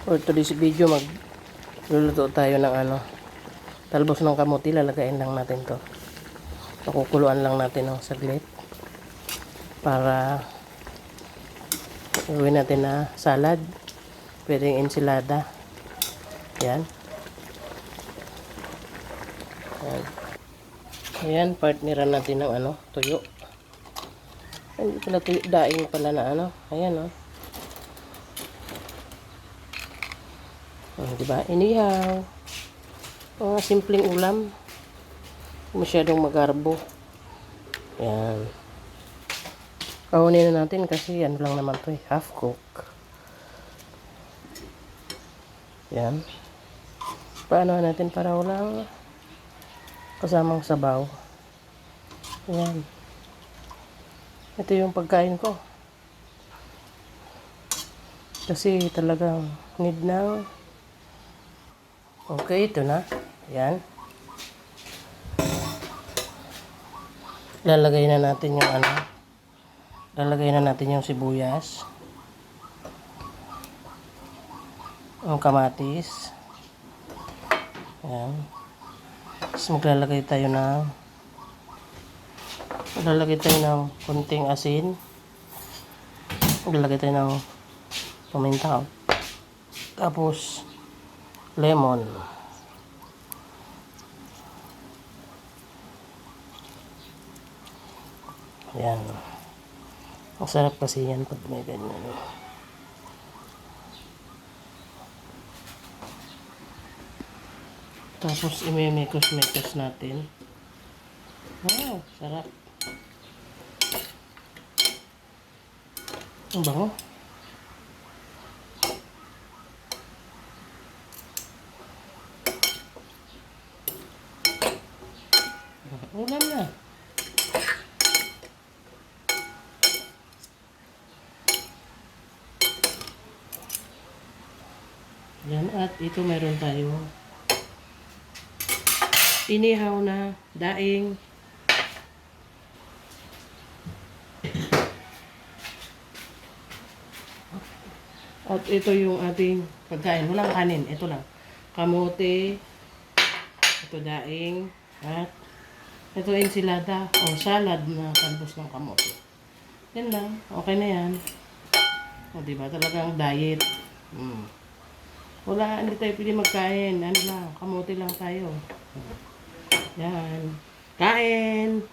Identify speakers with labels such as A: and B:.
A: For today's video, magluluto tayo ng talbos ng kamuti. Lalagayin lang natin to. Pakukuluan lang natin ng saglit para gawin natin na salad. Pwedeng ensilada. Yan. Ayan, partneran natin ng tuyo. Hindi pala tuyo, daing pala na Ayan, diba? Inihaw. Simpleng ulam. Masyadong magarbo. Ayan. Kaunin na natin kasi ano lang naman to half cook. Ayan. Paano natin para walang kasamang sabaw. Ayan. Ito yung pagkain ko. Kasi talagang need ng okay, ito na. Ayan. Lalagay na natin yung lalagay na natin yung sibuyas. Yung kamatis. Ayan. Tapos maglalagay tayo ng konting asin. Maglalagay tayo ng paminta. Tapos lemon. Ayan. Ang sarap kasi yan pag may ganyan. Tapos imemekos-mekos natin. Wow, sarap. Ang bango. Ulam na. Yan, at ito meron tayo inihaw na daing. At ito yung ating pagkain. Walang kanin. Ito lang. Kamote. Ito daing. At ito ensilada o salad na talbos ng kamote. Yan lang. Okay na yan. O diba? Talagang diet. Wala. Hindi tayo pwede magkain. Ano lang. Kamote lang tayo. Yan. Kain!